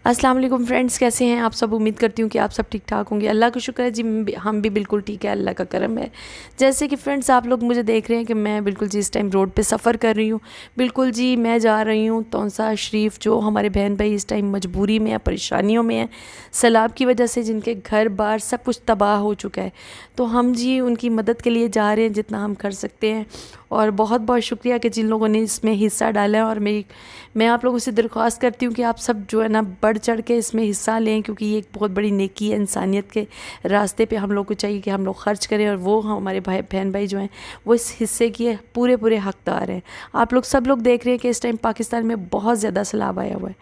अस्सलाम वालेकुम फ्रेंड्स, कैसे हैं आप सब। उम्मीद करती हूँ कि आप सब ठीक ठाक होंगे। अल्लाह का शुक्र है जी, हम भी बिल्कुल ठीक है, अल्लाह का करम है। जैसे कि फ्रेंड्स आप लोग मुझे देख रहे हैं कि मैं बिल्कुल जी इस टाइम रोड पे सफ़र कर रही हूँ। बिल्कुल जी मैं जा रही हूँ तौंसा शरीफ, जो हमारे बहन भाई इस टाइम मजबूरी में है, परेशानियों में है, सैलाब की वजह से जिनके घर बार सब कुछ तबाह हो चुका है। तो हम जी उनकी मदद के लिए जा रहे हैं जितना हम कर सकते हैं। और बहुत बहुत शुक्रिया कि जिन लोगों ने इसमें हिस्सा डाला है। और मैं आप लोगों से दरख्वास्त करती हूँ कि आप सब जो है ना बढ़ चढ़ के इसमें हिस्सा लें, क्योंकि ये एक बहुत बड़ी नेकी है। इंसानियत के रास्ते पे हम लोग को चाहिए कि हम लोग ख़र्च करें, और वो हमारे बहन भाई जो हैं वो इस हिस्से के पूरे पूरे हकदार हैं। आप लोग सब लोग देख रहे हैं कि इस टाइम पाकिस्तान में बहुत ज़्यादा सैलाब आया हुआ है।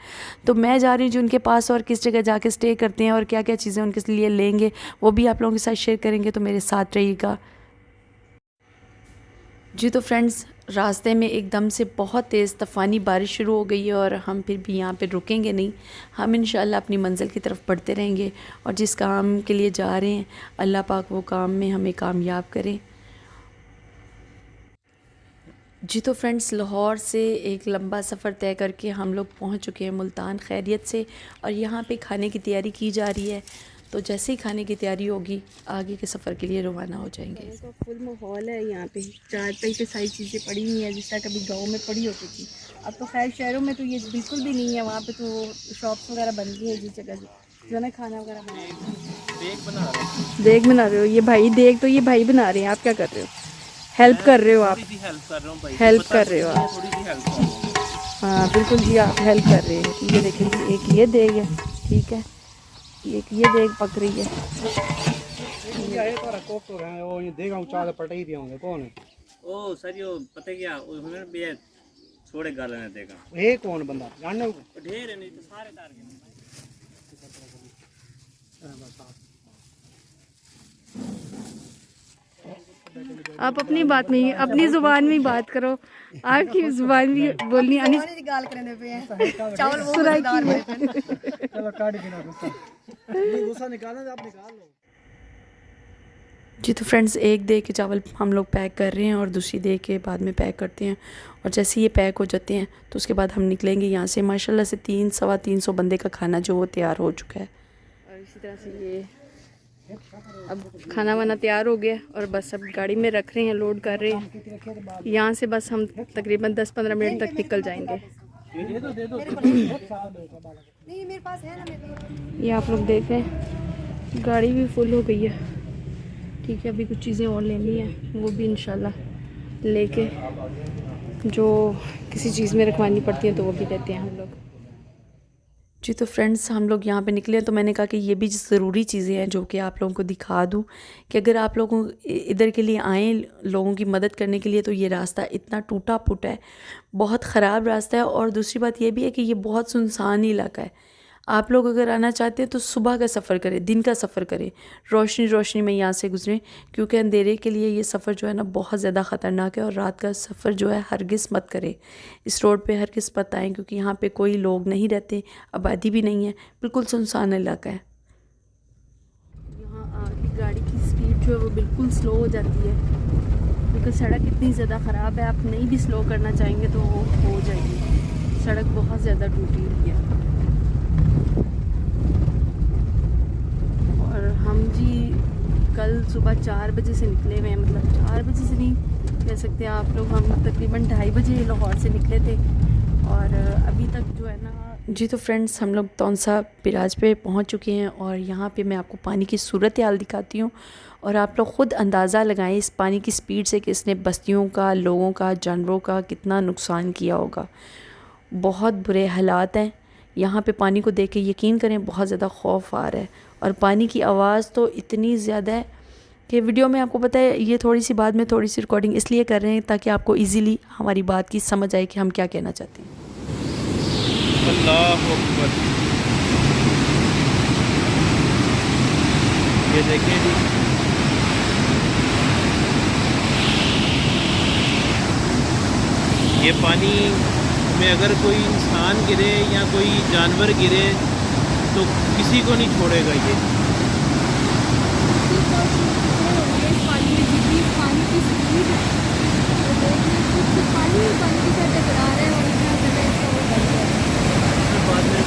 तो मैं जा रही हूँ जो उनके पास, और किस जगह जाके स्टे करते हैं और क्या क्या चीज़ें उनके लिए लेंगे वो भी आप लोगों के साथ शेयर करेंगे। तो मेरे साथ रहिएगा जी। तो फ्रेंड्स रास्ते में एकदम से बहुत तेज़ तूफ़ानी बारिश शुरू हो गई है, और हम फिर भी यहाँ पे रुकेंगे नहीं। हम इंशाल्लाह अपनी मंज़िल की तरफ बढ़ते रहेंगे, और जिस काम के लिए जा रहे हैं अल्लाह पाक वो काम में हमें कामयाब करें जी। तो फ्रेंड्स लाहौर से एक लंबा सफ़र तय करके हम लोग पहुँच चुके हैं मुल्तान खैरियत से, और यहाँ पे खाने की तैयारी की जा रही है। तो जैसे ही खाने की तैयारी होगी आगे के सफ़र के लिए रवाना हो जाएंगे। तो फुल माहौल है यहाँ पे, चारपाई पे सारी चीज़ें पड़ी हुई हैं जिस तरह कभी गाँव में पड़ी होती थी। अब तो खैर शहरों में तो ये बिल्कुल भी नहीं है। वहाँ पे तो शॉप्स वगैरह बन गई है जिस जगह जो है खाना वगैरह देग बना रहे हो। ये भाई देग तो ये भाई बना रहे हैं, आप क्या कर रहे हो? हेल्प कर रहे हो आप? हेल्प कर रहे हो आप? हाँ बिल्कुल जी, आप हेल्प कर रहे हैं। ये देखें जी, एक ये देग है, ठीक है, एक ये देग पक रही है। ओ सर यो पता क्या उन्होंने भी छोड़े गाल ने देखा ये कौन बंदा जानने को ढेर है नहीं तो सारे तार के आप अपनी बात में अपनी जुबान में ही बात करो। आपकी जुबान भी बोलनी आनी गाल करने पे है। चावल वो चलो काट देना गुस्सा निकालना, आप निकाल लो जी। तो फ्रेंड्स एक दे के चावल हम लोग पैक कर रहे हैं, और दूसरी दे के बाद में पैक करते हैं। और जैसे ये पैक हो जाते हैं तो उसके बाद हम निकलेंगे यहाँ से। माशाल्लाह से 300-325 बंदे का खाना जो वो तैयार हो चुका है। और इसी तरह से ये अब खाना वाना तैयार हो गया, और बस अब गाड़ी में रख रहे हैं, लोड कर रहे हैं। यहाँ से बस हम तकरीबन 10-15 मिनट तक निकल जाएंगे। ये आप लोग देख रहे हैं गाड़ी भी फुल हो गई है, ठीक है। अभी कुछ चीज़ें और लेनी है, वो भी इंशाल्लाह लेके जो किसी चीज़ में रखवानी पड़ती है तो वो भी लेते हैं हम लोग जी। तो फ्रेंड्स हम लोग यहाँ पे निकले हैं, तो मैंने कहा कि ये भी ज़रूरी चीज़ें हैं जो कि आप लोगों को दिखा दूँ, कि अगर आप लोगों इधर के लिए आएँ लोगों की मदद करने के लिए, तो ये रास्ता इतना टूटा फूटा है, बहुत ख़राब रास्ता है। और दूसरी बात ये भी है कि ये बहुत सुनसान इलाका है। आप लोग अगर आना चाहते हैं तो सुबह का सफ़र करें, दिन का सफ़र करें, रोशनी रोशनी में यहाँ से गुजरें, क्योंकि अंधेरे के लिए ये सफ़र जो है ना बहुत ज़्यादा ख़तरनाक है। और रात का सफ़र जो है हरगिज़ मत करें, इस रोड पे हरगिज़ मत आएँ, क्योंकि यहाँ पे कोई लोग नहीं रहते, आबादी भी नहीं है, बिल्कुल सुनसान इलाका है। यहाँ आगे गाड़ी की स्पीड जो है वो बिल्कुल स्लो हो जाती है, क्योंकि सड़क इतनी ज़्यादा ख़राब है। आप नहीं भी स्लो करना चाहेंगे तो वो हो जाएगी। सड़क बहुत ज़्यादा टूटी हुई है। और हम जी कल सुबह 4 बजे से निकले हुए हैं, मतलब 4 बजे से नहीं कह सकते आप लोग, हम तकरीबन 2:30 बजे लाहौर से निकले थे, और अभी तक जो है ना जी। तो फ्रेंड्स हम लोग तौंसा पिराज पे पहुंच चुके हैं, और यहाँ पे मैं आपको पानी की सूरत हाल दिखाती हूँ, और आप लोग ख़ुद अंदाज़ा लगाएं इस पानी की स्पीड से कि इसने बस्तियों का, लोगों का, जानवरों का कितना नुकसान किया होगा। बहुत बुरे हालात हैं यहाँ पे। पानी को देख के यकीन करें बहुत ज़्यादा खौफ आ रहा है, और पानी की आवाज़ तो इतनी ज़्यादा है कि वीडियो में आपको पता है ये थोड़ी सी बाद में थोड़ी सी रिकॉर्डिंग इसलिए कर रहे हैं ताकि आपको इजीली हमारी बात की समझ आए कि हम क्या कहना चाहते हैं। अल्लाह अकबर। ये देखिए जी, ये पानी में अगर कोई इंसान गिरे या कोई जानवर गिरे तो किसी को नहीं छोड़ेगा। ये पानी में जितनी पानी की स्पीड है, पानी के साथ टकरा रहे हैं, और इतना